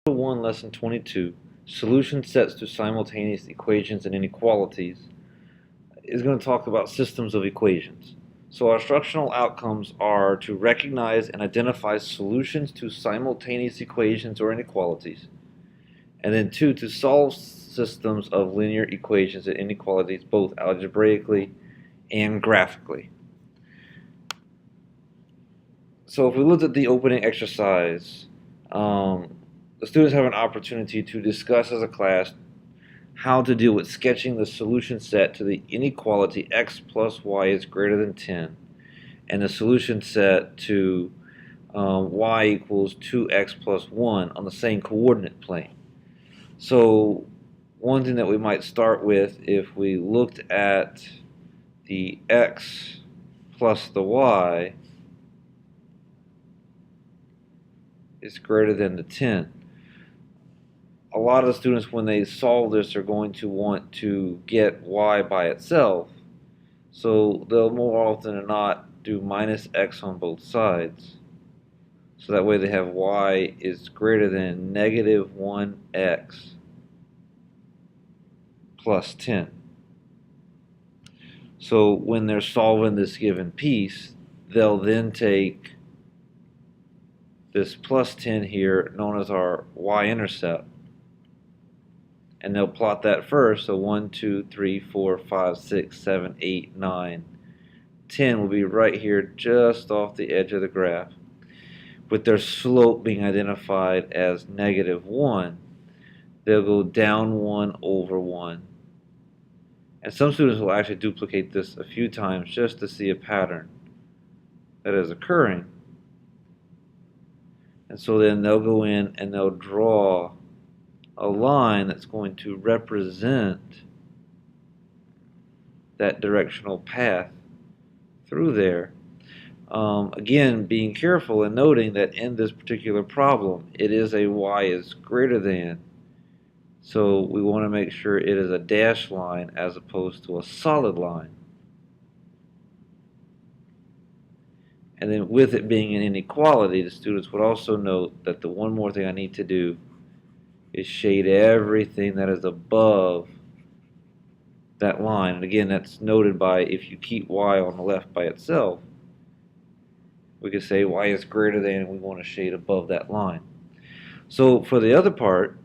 1, Lesson 22, Solution Sets to Simultaneous Equations and Inequalities, is going to talk about systems of equations. So our instructional outcomes are to recognize and identify solutions to simultaneous equations or inequalities, and then 2, to solve systems of linear equations and inequalities both algebraically and graphically. So if we looked at the opening exercise, the students have an opportunity to discuss as a class how to deal with sketching the solution set to the inequality x plus y is greater than 10 and the solution set to y equals 2x plus 1 on the same coordinate plane. So one thing that we might start with, if we looked at the x plus the y is greater than the 10. A lot of the students, when they solve this, are going to want to get y by itself. So they'll more often than not do minus x on both sides. So that way they have y is greater than negative 1x plus 10. So when they're solving this given piece, they'll then take this plus 10 here, known as our y-intercept, and they'll plot that first. So 1, 2, 3, 4, 5, 6, 7, 8, 9, 10 will be right here just off the edge of the graph, with their slope being identified as negative 1. They'll go down 1 over 1. And some students will actually duplicate this a few times just to see a pattern that is occurring. And so then they'll go in and they'll draw a line that's going to represent that directional path through there. Again, being careful and noting that in this particular problem, it is a y is greater than. So we want to make sure it is a dashed line as opposed to a solid line. And then with it being an inequality, the students would also note that the one more thing I need to do is shade everything that is above that line. And again, that's noted by, if you keep y on the left by itself, we could say y is greater than, and we want to shade above that line. So for the other part,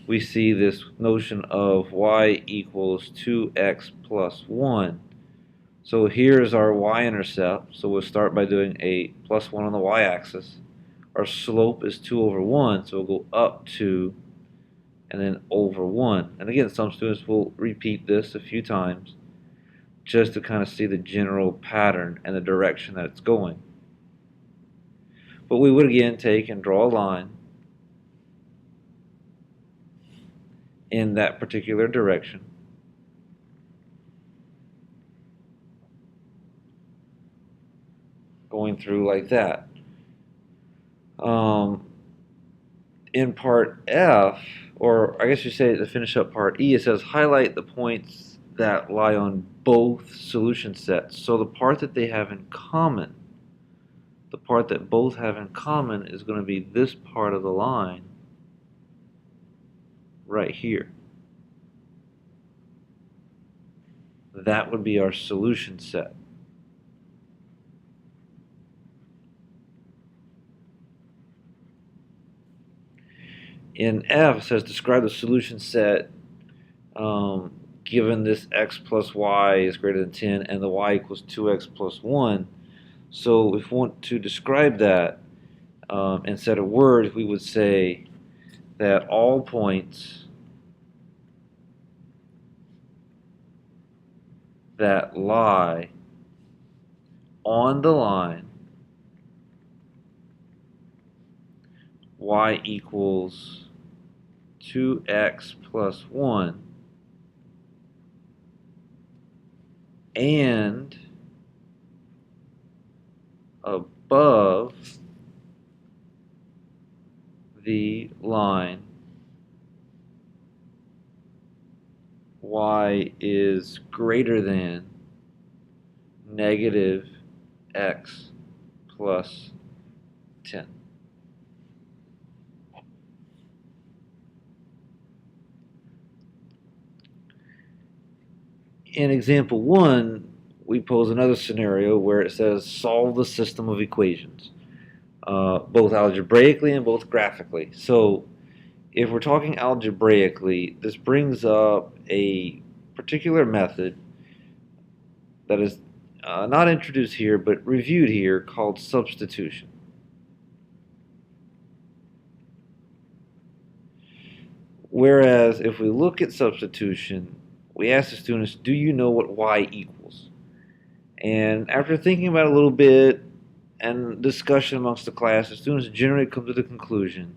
we see this notion of y equals 2x plus 1. So here's our y-intercept. So we'll start by doing a plus 1 on the y-axis. Our slope is 2 over 1, so we'll go up 2 and then over 1. And again, some students will repeat this a few times just to kind of see the general pattern and the direction that it's going. But we would again take and draw a line in that particular direction. Going through like that. In part F, or I guess you say to finish up part E, it says highlight the points that lie on both solution sets. So the part that they have in common, the part that both have in common is going to be this part of the line right here. That would be our solution set. In F, it says describe the solution set given this x plus y is greater than 10 and the y equals 2x plus 1. So if we want to describe that, instead of words, we would say that all points that lie on the line y equals 2x plus 1 and above the line y is greater than negative x plus 10. in example 1, we pose another scenario where it says solve the system of equations, both algebraically and both graphically. So if we're talking algebraically, this brings up a particular method that is not introduced here but reviewed here, called substitution. Whereas if we look at substitution, we ask the students, do you know what y equals? And after thinking about it a little bit and discussion amongst the class, the students generally come to the conclusion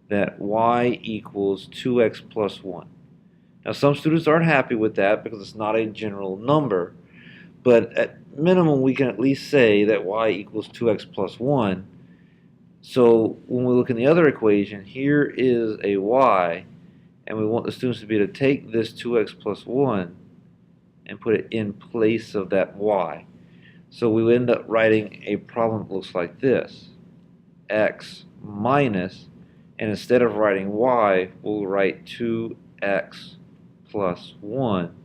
that y equals 2x plus 1. Now some students aren't happy with that because it's not a general number, but at minimum we can at least say that y equals 2x plus 1. So when we look in the other equation, here is a y, and we want the students to be able to take this 2x plus 1 and put it in place of that y. So we end up writing a problem that looks like this: x minus, and instead of writing y, we'll write 2x plus 1,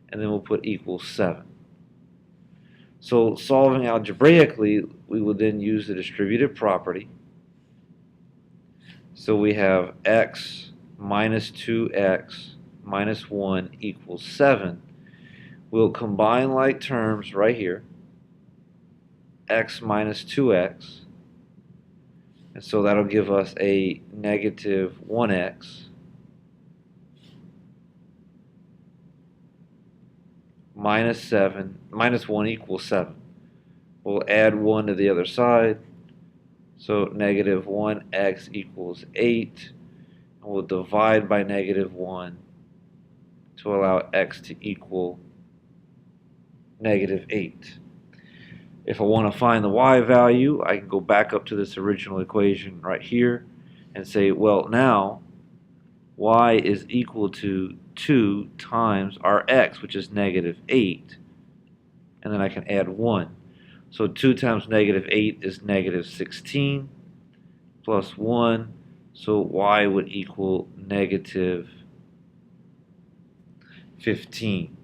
and then we'll put equals 7. So solving algebraically, we will then use the distributive property. So we have x minus 2x minus 1 equals 7. We'll combine like terms right here, x minus 2x, and so that'll give us a negative 1x minus 7 minus 1 equals 7. We'll add 1 to the other side, so negative 1x equals 8. We'll divide by negative 1 to allow x to equal negative 8. If I want to find the y value, I can go back up to this original equation right here and say, well, now y is equal to 2 times our x, which is negative 8, and then I can add 1. So 2 times negative 8 is negative 16, plus 1, so y would equal negative 15.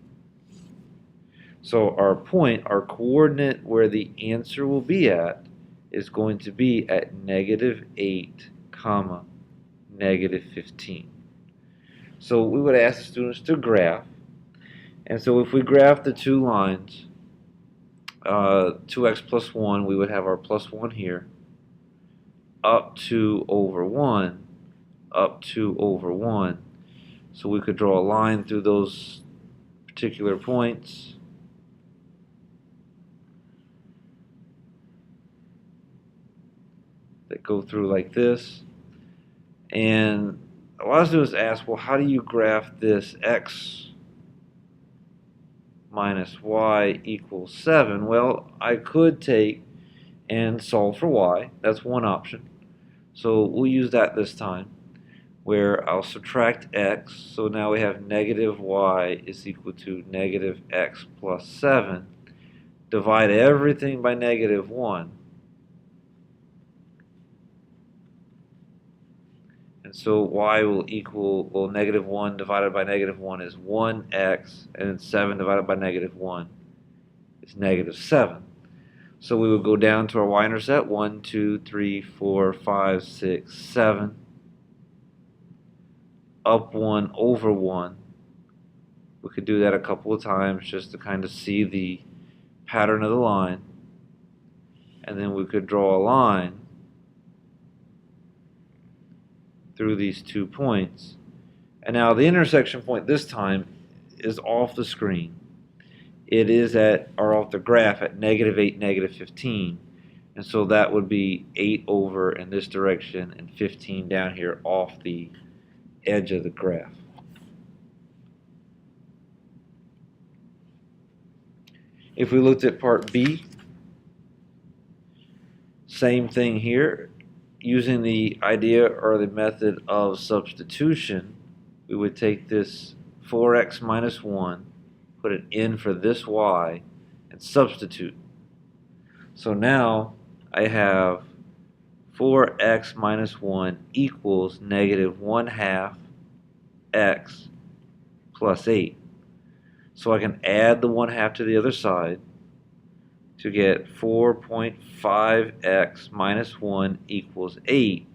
So our point, our coordinate where the answer will be at, is going to be at negative 8, comma, negative 15. So we would ask the students to graph. And so if we graph the two lines, 2x plus 1, we would have our plus 1 here, up 2 over 1, up 2 over 1. So we could draw a line through those particular points. That go through like this. And a lot of students ask, well, how do you graph this x minus y equals 7? Well, I could take and solve for y. That's one option. So we'll use that this time, where I'll subtract x. So now we have negative y is equal to negative x plus 7. Divide everything by negative 1. And so y will equal, well, negative 1 divided by negative 1 is 1x, and then 7 divided by negative 1 is negative 7. So we would go down to our y-intercept, 1, 2, 3, 4, 5, 6, 7. Up 1 over 1. We could do that a couple of times just to kind of see the pattern of the line. And then we could draw a line through these 2 points. And now the intersection point this time is off the screen. It is at, or off the graph, at negative 8, negative 15. And so that would be 8 over in this direction and 15 down here off the edge of the graph. If we looked at part B, same thing here. Using the idea or the method of substitution, we would take this 4x minus 1, put it in for this y, and substitute. So now I have 4x minus 1 equals negative 1/2 x plus 8. So I can add the 1/2 to the other side to get 4.5x minus 1 equals 8.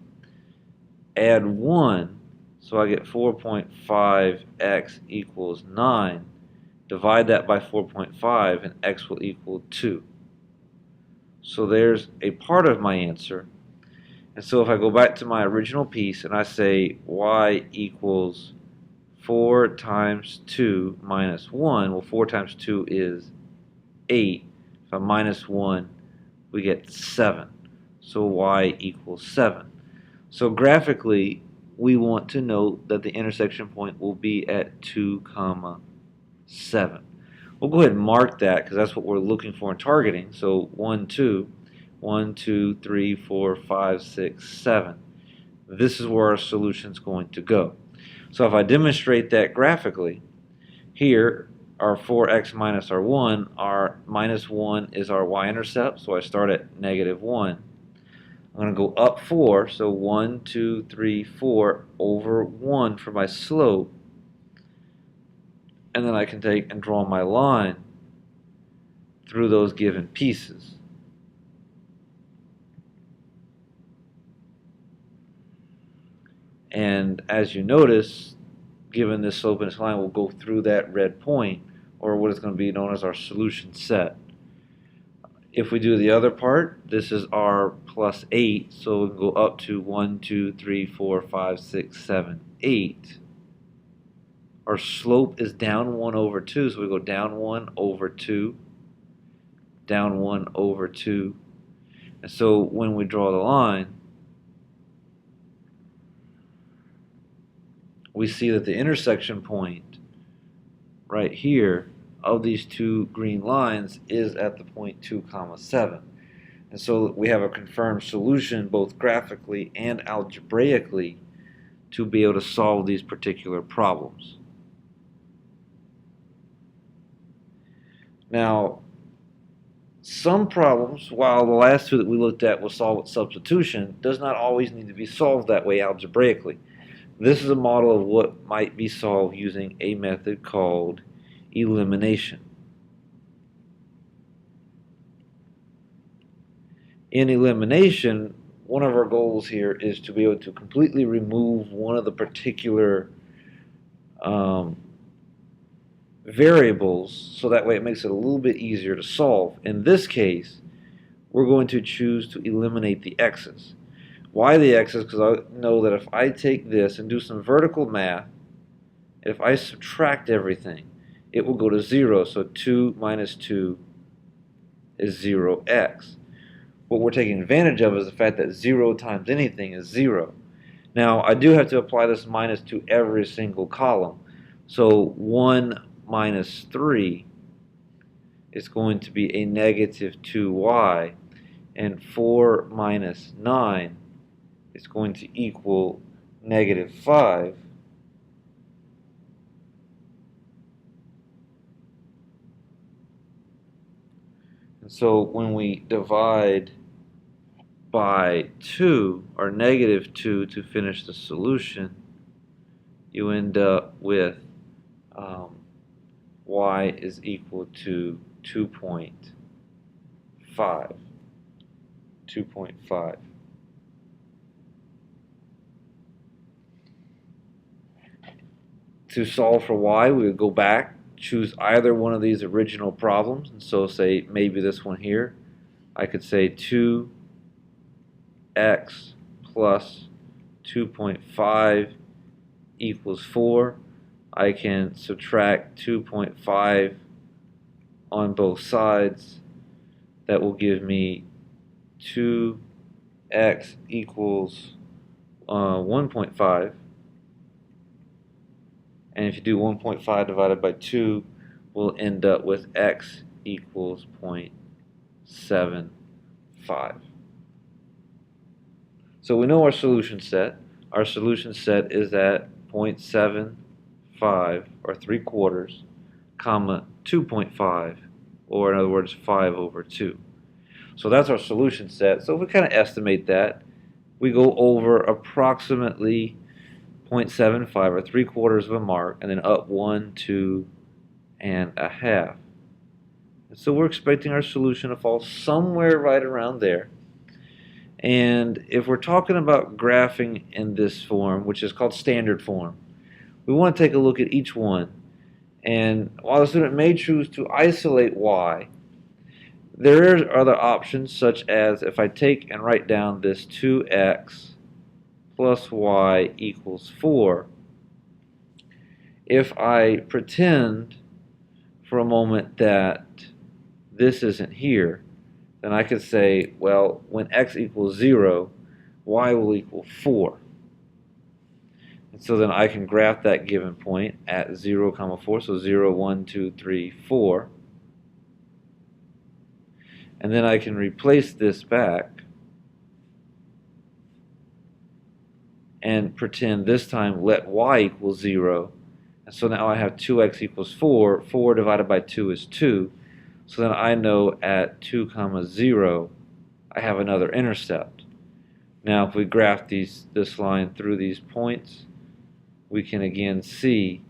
Add 1, so I get 4.5x equals 9. Divide that by 4.5 and x will equal 2. So there's a part of my answer. And so if I go back to my original piece and I say y equals 4 times 2 minus 1, well, 4 times 2 is 8. If I minus 1, we get 7. So y equals 7. So graphically, we want to note that the intersection point will be at 2, 7. We'll go ahead and mark that because that's what we're looking for in targeting. So 1, 2, 1, 2, 3, 4, 5, 6, 7. This is where our solution is going to go. So if I demonstrate that graphically, here our 4x minus our 1, our minus 1 is our y-intercept, so I start at negative 1. I'm going to go up 4, so 1, 2, 3, 4 over 1 for my slope. And then I can take and draw my line through those given pieces. And as you notice, given this slope and this line, we'll go through that red point, or what is going to be known as our solution set. If we do the other part, this is our plus 8, so we can go up to 1, 2, 3, 4, 5, 6, 7, 8. Our slope is down 1 over 2, so we go down 1 over 2, down 1 over 2. And so when we draw the line, we see that the intersection point right here of these two green lines is at the point 2, 7. And so we have a confirmed solution both graphically and algebraically to be able to solve these particular problems. Now, some problems, while the last two that we looked at will solve with substitution, does not always need to be solved that way algebraically. This is a model of what might be solved using a method called elimination. In elimination, one of our goals here is to be able to completely remove one of the particular variables, so that way it makes it a little bit easier to solve. In this case, we're going to choose to eliminate the x's. Why the x's? Because I know that if I take this and do some vertical math, if I subtract everything, it will go to 0. So 2 minus 2 is 0x. What we're taking advantage of is the fact that 0 times anything is 0. Now, I do have to apply this minus to every single column. So 1 minus 3 is going to be a negative 2y, and 4 minus 9 is going to equal negative 5. And so when we divide by 2, or negative 2, to finish the solution, you end up with y is equal to 2.5. 2.5. To solve for y, we would go back, choose either one of these original problems, and so say maybe this one here. I could say 2x plus 2.5 equals 4. I can subtract 2.5 on both sides. That will give me 2x equals 1.5. And if you do 1.5 divided by 2, we'll end up with x equals 0.75. So we know our solution set. Our solution set is at 0.75, or 3/4, comma 2.5, or in other words 5 over 2. So that's our solution set. So if we kind of estimate that, we go over approximately 0.75, or 3/4 of a mark, and then up 1, 2, and a half. And so we're expecting our solution to fall somewhere right around there. And if we're talking about graphing in this form, which is called standard form, we want to take a look at each one. And while the student may choose to isolate y, there are other options, such as if I take and write down this 2x plus y equals 4, if I pretend for a moment that this isn't here, then I could say, well, when x equals 0, y will equal 4. And so then I can graph that given point at 0, 4, so 0, 1, 2, 3, 4. And then I can replace this back and pretend this time let y equal 0. And so now I have 2x equals 4. 4 divided by 2 is 2. So then I know at 2, 0, I have another intercept. Now if we graph this line through these points, we can again see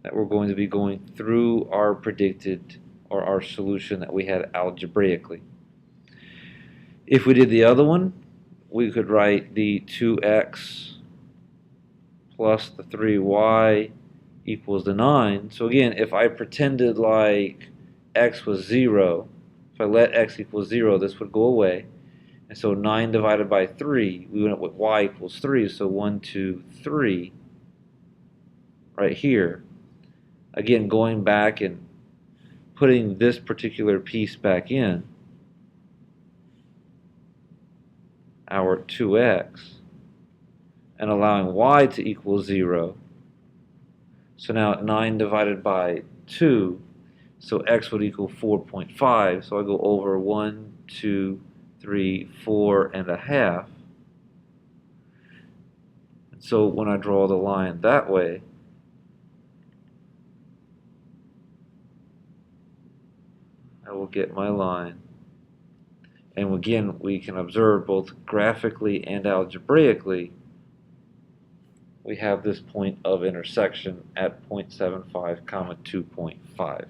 that we're going to be going through our predicted or our solution that we had algebraically. If we did the other one, we could write the 2x plus the 3y equals the 9. So again, if I pretended like x was 0, if I let x equal 0, this would go away. And so 9 divided by 3, we went up with y equals 3, so 1, 2, 3 right here. Again, going back and putting this particular piece back in, our 2x, and allowing y to equal 0. So now 9 divided by 2, so x would equal 4.5. So I go over 1, 2, 3, 4 and a half. And so when I draw the line that way, I will get my line. And again, we can observe both graphically and algebraically, we have this point of intersection at 0.75, 2.5.